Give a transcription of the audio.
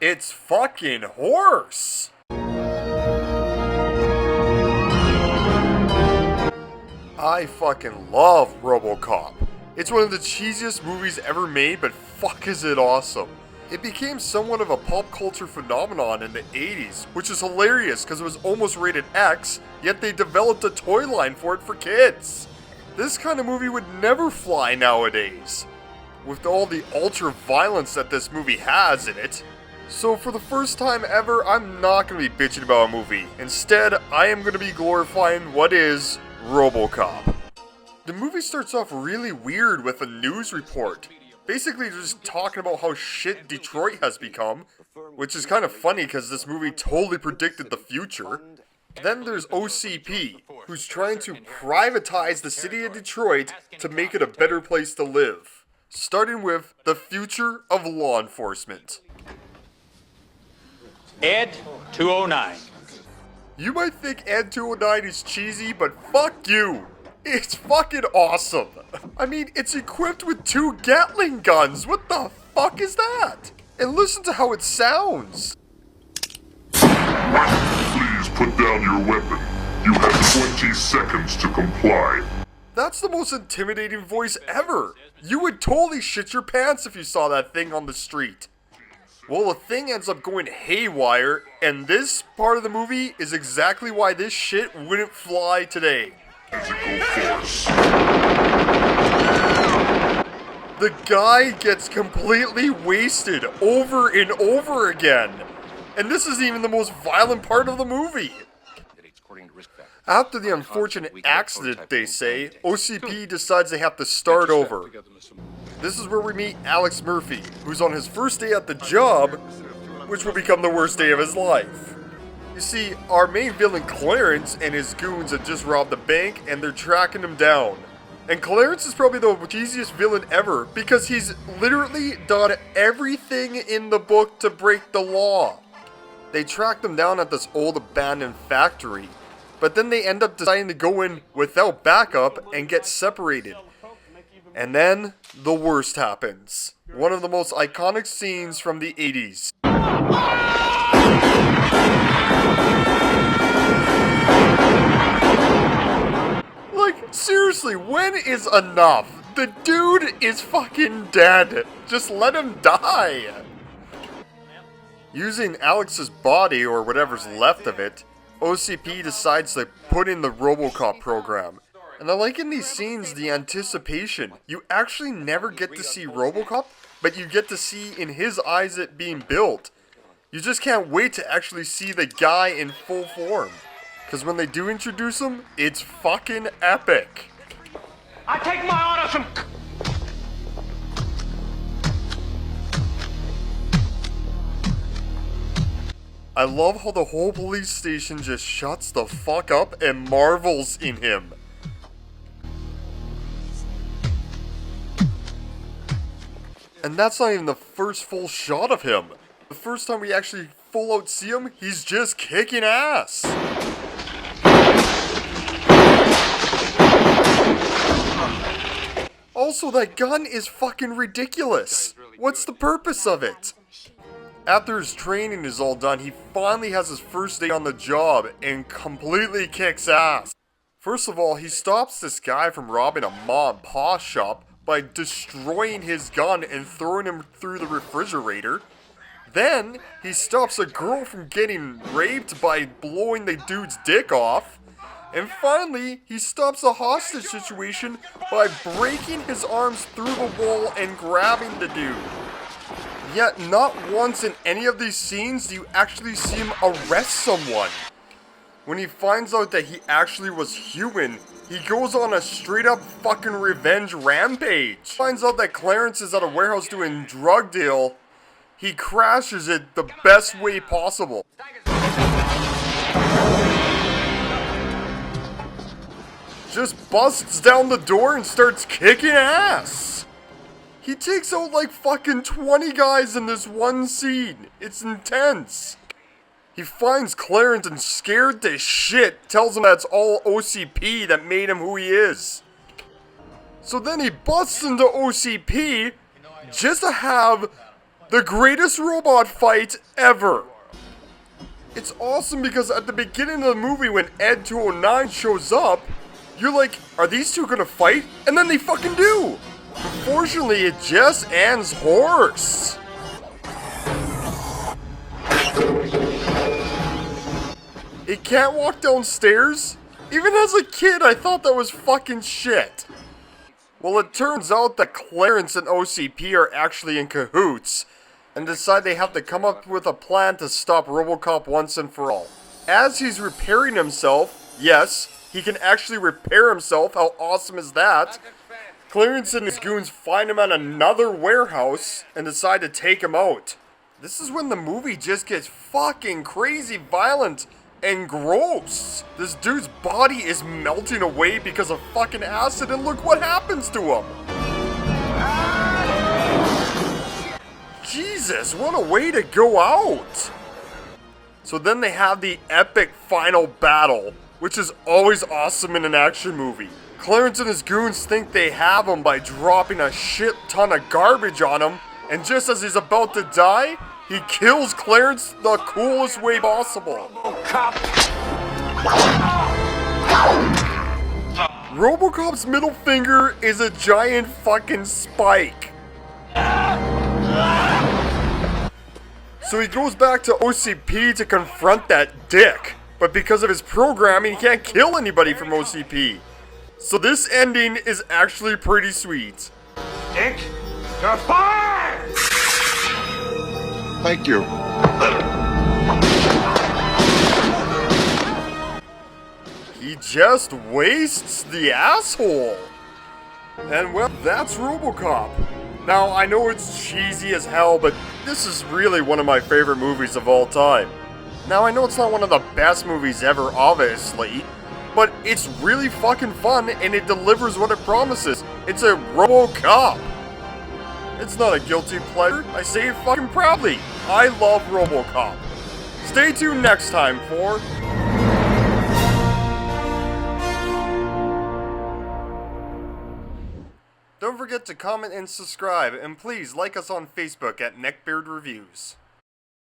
It's fucking horse! I fucking love Robocop. It's one of the cheesiest movies ever made, but fuck is it awesome. It became somewhat of a pop culture phenomenon in the 80s, which is hilarious because it was almost rated X, yet they developed a toy line for it for kids. This kind of movie would never fly nowadays, with all the ultra violence that this movie has in it. So for the first time ever, I'm not going to be bitching about a movie. Instead, I am going to be glorifying what is Robocop. The movie starts off really weird with a news report. Basically just talking about how shit Detroit has become, which is kind of funny because this movie totally predicted the future. Then there's OCP, who's trying to privatize the city of Detroit to make it a better place to live. Starting with the future of law enforcement. Ed 209. You might think Ed 209 is cheesy, but fuck you! It's fucking awesome! I mean, it's equipped with 2 Gatling guns! What the fuck is that? And listen to how it sounds! Please put down your weapon. You have 20 seconds to comply. That's the most intimidating voice ever! You would totally shit your pants if you saw that thing on the street. Well, the thing ends up going haywire, and this part of the movie is exactly why this shit wouldn't fly today. Physical force. The guy gets completely wasted over and over again. And this isn't even the most violent part of the movie. After the unfortunate accident, they say, OCP decides they have to start over. This is where we meet Alex Murphy, who's on his first day at the job, which will become the worst day of his life. You see, our main villain Clarence and his goons have just robbed the bank and they're tracking him down. And Clarence is probably the cheesiest villain ever because he's literally done everything in the book to break the law. They track them down at this old abandoned factory, but then they end up deciding to go in without backup and get separated. And then, the worst happens. One of the most iconic scenes from the 80s. Like, seriously, when is enough? The dude is fucking dead. Just let him die. Using Alex's body, or whatever's left of it, OCP decides to put in the Robocop program. And I like in these scenes the anticipation. You actually never get to see Robocop, but you get to see in his eyes it being built. You just can't wait to actually see the guy in full form. Because when they do introduce him, it's fucking epic. I take my orders from... I love how the whole police station just shuts the fuck up and marvels in him. And that's not even the first full shot of him. The first time we actually full out see him, he's just kicking ass. Also, that gun is fucking ridiculous. What's the purpose of it? After his training is all done, he finally has his first day on the job and completely kicks ass. First of all, he stops this guy from robbing a mom and pop shop by destroying his gun and throwing him through the refrigerator. Then, he stops a girl from getting raped by blowing the dude's dick off. And finally, he stops a hostage situation by breaking his arms through the wall and grabbing the dude. Yet, not once in any of these scenes do you actually see him arrest someone. When he finds out that he actually was human, he goes on a straight up fucking revenge rampage. Finds out that Clarence is at a warehouse doing drug deal. He crashes it the best way possible. Just busts down the door and starts kicking ass. He takes out like fucking 20 guys in this one scene. It's intense. He finds Clarence and scared to shit, tells him that's all OCP that made him who he is. So then he busts into OCP just to have The greatest robot fight ever. It's awesome because at the beginning of the movie when Ed 209 shows up, you're like, are these two gonna fight? And then they fucking do! Unfortunately, it just ends horse. It can't walk downstairs? Even as a kid, I thought that was fucking shit. Well, it turns out that Clarence and OCP are actually in cahoots and decide they have to come up with a plan to stop RoboCop once and for all. As he's repairing himself, yes, he can actually repair himself, how awesome is that? Clarence and his goons find him at another warehouse and decide to take him out. This is when the movie just gets fucking crazy violent and gross. This dude's body is melting away because of fucking acid, and look what happens to him. Jesus, what a way to go out. So then they have the epic final battle, which is always awesome in an action movie. Clarence and his goons think they have him by dropping a shit ton of garbage on him, and just as he's about to die, he kills Clarence the coolest way possible. RoboCop's middle finger is a giant fucking spike. So he goes back to OCP to confront that dick. But because of his programming, he can't kill anybody from OCP. So this ending is actually pretty sweet. Dick, you're fired! Thank you. He just wastes the asshole. And well, that's RoboCop. Now, I know it's cheesy as hell, but this is really one of my favorite movies of all time. Now, I know it's not one of the best movies ever, obviously, but it's really fucking fun and it delivers what it promises. It's a RoboCop. It's not a guilty pleasure. I say it fucking proudly. I love RoboCop. Stay tuned next time for... Don't forget to comment and subscribe, and please like us on Facebook at Neckbeard Reviews.